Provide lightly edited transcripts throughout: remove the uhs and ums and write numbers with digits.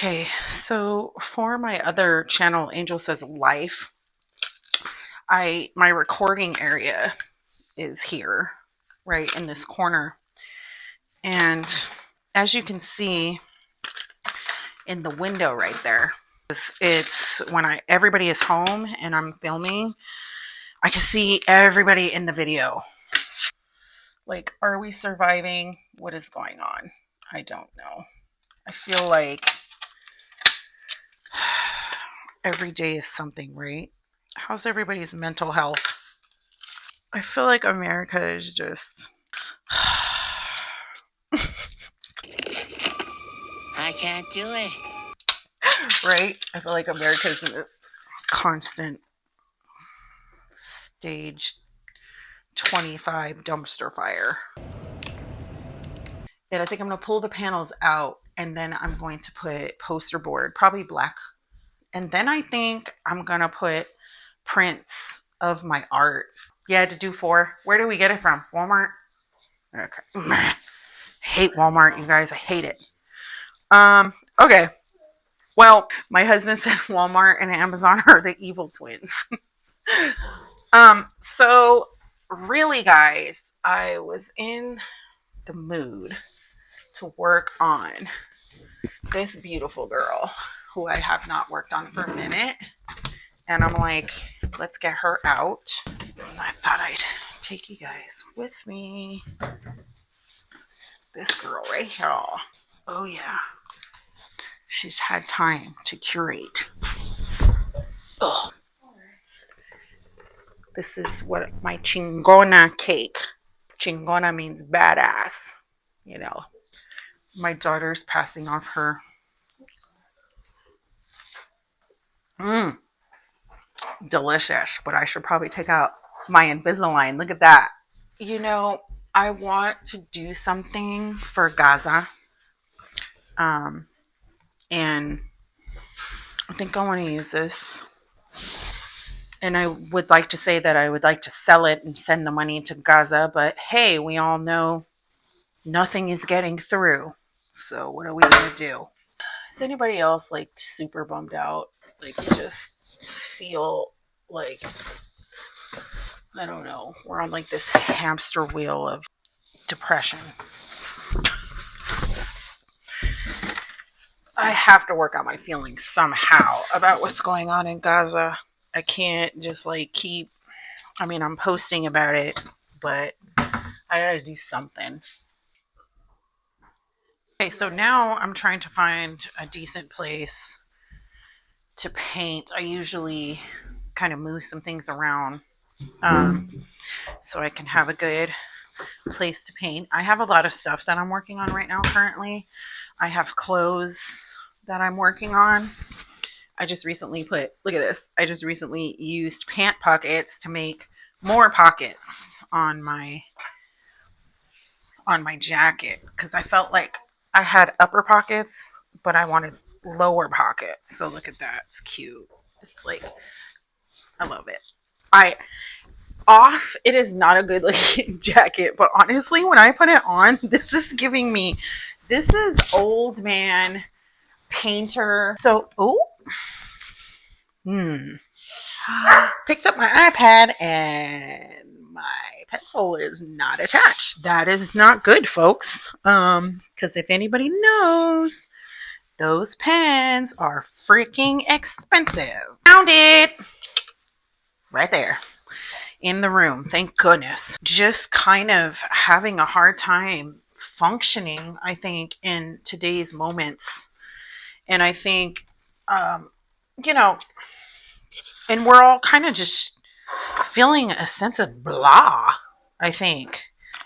Okay, so for my other channel, Angel Says Life, my recording area is here, right in this corner. And as you can see in the window right there, it's when everybody is home and I'm filming, I can see everybody in the video. Like, are we surviving? What is going on? I don't know. I feel like every day is something, right? How's everybody's mental health? I feel like America is just. I can't do it. Right? I feel like America is in a constant stage 25 dumpster fire. And I think I'm going to pull the panels out and then I'm going to put poster board, probably black. And then I think I'm going to put prints of my art. Yeah, to do 4. Where do we get it from? Walmart? Okay. Hate Walmart, you guys. I hate it. Okay. Well, my husband said Walmart and Amazon are the evil twins. So really, guys, I was in the mood to work on this beautiful girl who I have not worked on for a minute. And I'm like, let's get her out. And I thought I'd take you guys with me. This girl right here. Oh, yeah. She's had time to curate. Ugh. This is what my Chingona cake. Chingona means badass. You know, my daughter's passing off her. Delicious, but I should probably take out my Invisalign. Look at that. You know, I want to do something for Gaza. Um, and I think I want to use this. And I would like to say that I would like to sell it and send the money to Gaza, but hey, we all know nothing is getting through. So what are we going to do? Is anybody else like super bummed out? Like you just feel like, I don't know, we're on like this hamster wheel of depression. I have to work out my feelings somehow about what's going on in Gaza. I can't just like I'm posting about it, but I gotta do something. Okay, so now I'm trying to find a decent place to paint. I usually kind of move some things around so I can have a good place to paint. I have a lot of stuff that I'm working on right now currently. I have clothes that I'm working on. I just recently look at this. I just recently used pant pockets to make more pockets on my jacket because I felt like I had upper pockets, but I wanted lower pockets. So look at that. It's cute. It's like, I love it. I it is not a good looking jacket, but honestly, when I put it on, this is old man painter. So, picked up my iPad and my pencil is not attached. That is not good, folks. Because if anybody knows, those pens are freaking expensive. Found it right there in the room. Thank goodness. Just kind of having a hard time functioning, I think, in today's moments. And I think, um, you know, and we're all kind of just feeling a sense of blah, I think.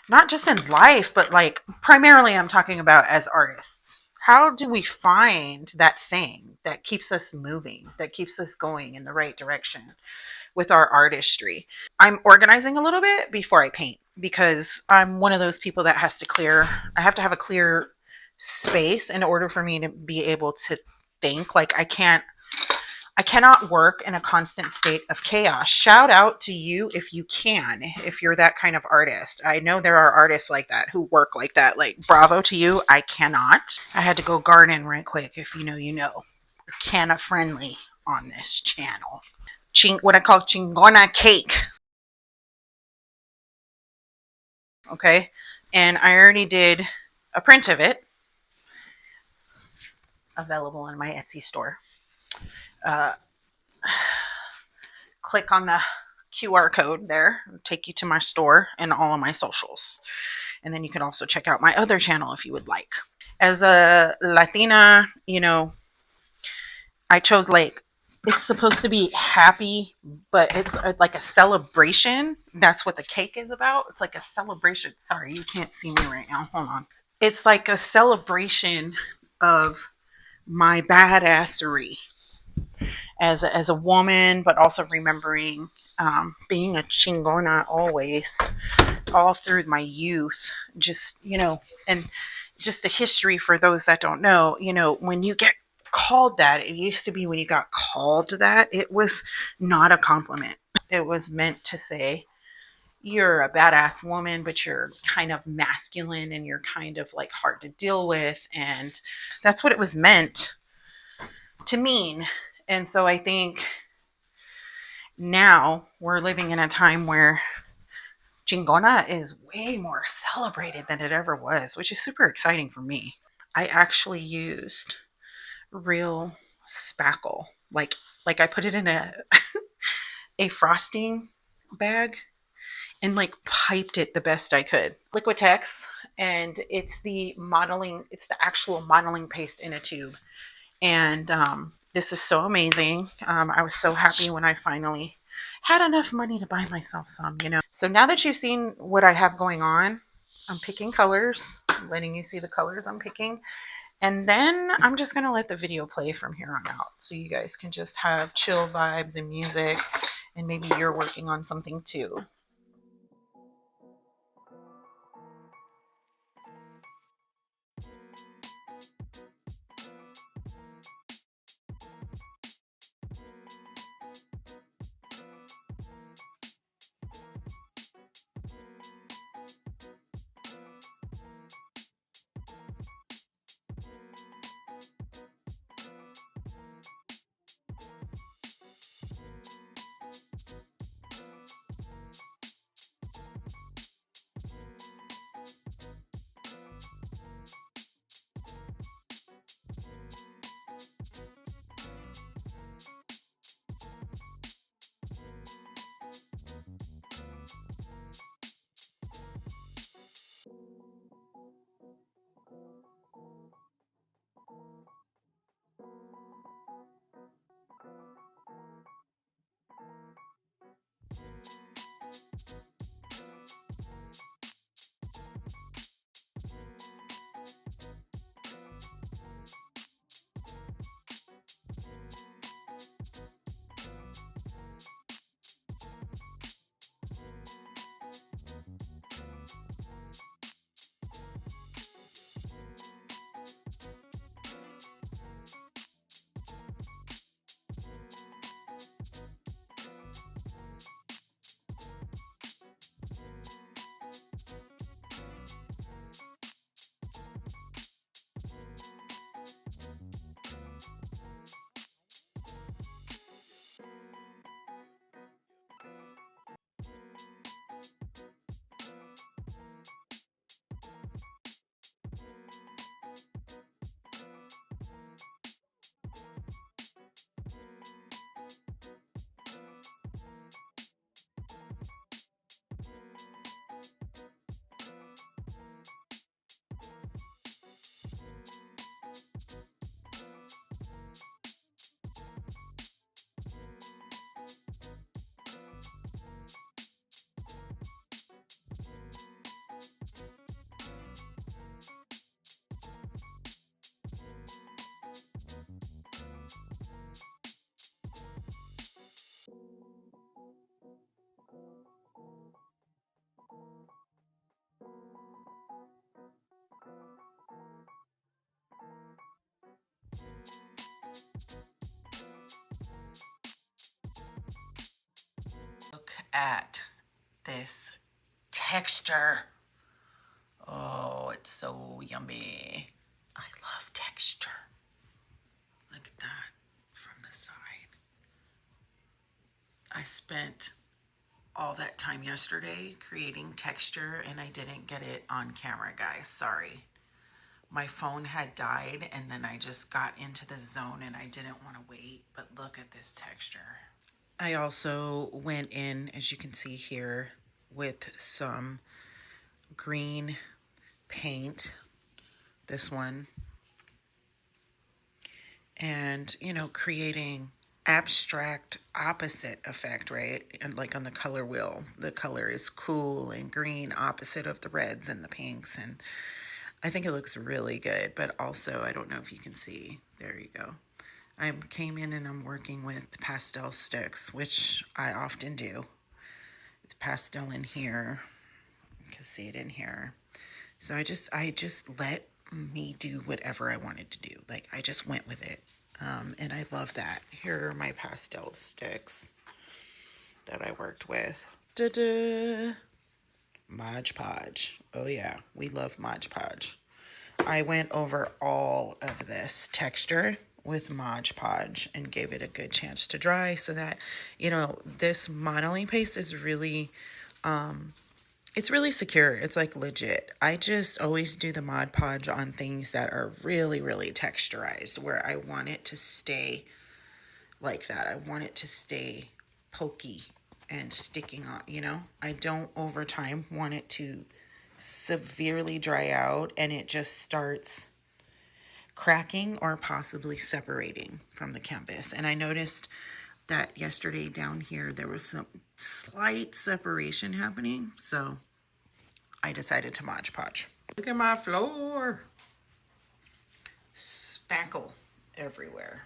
Not just in life, but like primarily I'm talking about as artists. How do we find that thing that keeps us moving, that keeps us going in the right direction with our artistry? I'm organizing a little bit before I paint because I'm one of those people that I have to have a clear space in order for me to be able to think. Like I cannot work in a constant state of chaos. Shout out to you if you can, if you're that kind of artist. I know there are artists like that who work like that. Like, bravo to you. I cannot. I had to go garden right quick. If you know, you know. Canna friendly on this channel. What I call Chingona Cake. Okay. And I already did a print of it available in my Etsy store. Uh, click on the QR code there, it'll take you to my store and all of my socials. And then you can also check out my other channel if you would like. As a Latina, you know, I chose like, it's supposed to be happy, but it's like a celebration. That's what the cake is about. It's like a celebration. Sorry, you can't see me right now. Hold on. It's like a celebration of my badassery as a woman, but also remembering being a chingona always, all through my youth. Just, you know, and just the history for those that don't know, you know, when you get called that, it used to be when you got called that, it was not a compliment. It was meant to say, you're a badass woman, but you're kind of masculine and you're kind of like hard to deal with. And that's what it was meant to mean. And so I think now we're living in a time where Chingona is way more celebrated than it ever was, which is super exciting for me. I actually used real spackle. Like I put it in a frosting bag and like piped it the best I could. Liquitex, and it's the actual modeling paste in a tube. And this is so amazing. I was so happy when I finally had enough money to buy myself some, you know. So now that you've seen what I have going on, I'm picking colors, letting you see the colors I'm picking. And then I'm just going to let the video play from here on out. So you guys can just have chill vibes and music. And maybe you're working on something too. at this texture. Oh, it's so yummy. I love texture. Look at that from the side. I spent all that time yesterday creating texture and I didn't get it on camera, guys. Sorry. My phone had died and then I just got into the zone and I didn't want to wait. But look at this texture. I also went in, as you can see here, with some green paint. This one. And, you know, creating abstract opposite effect, right? And like on the color wheel, the color is cool and green, opposite of the reds and the pinks. And I think it looks really good, but also, I don't know if you can see, there you go. I came in and I'm working with pastel sticks, which I often do. It's pastel in here. You can see it in here. So I just let me do whatever I wanted to do. Like, I just went with it. And I love that. Here are my pastel sticks that I worked with. Da-da! Mod Podge. Oh yeah, we love Mod Podge. I went over all of this texture with Mod Podge and gave it a good chance to dry so that, you know, this modeling paste is really, it's really secure. It's like legit. I just always do the Mod Podge on things that are really, really texturized where I want it to stay like that. I want it to stay pokey and sticking on, you know. I don't over time want it to severely dry out and it just starts cracking or possibly separating from the canvas. And I noticed that yesterday down here there was some slight separation happening, so I decided to Mod Podge. Look at my floor. Spackle everywhere.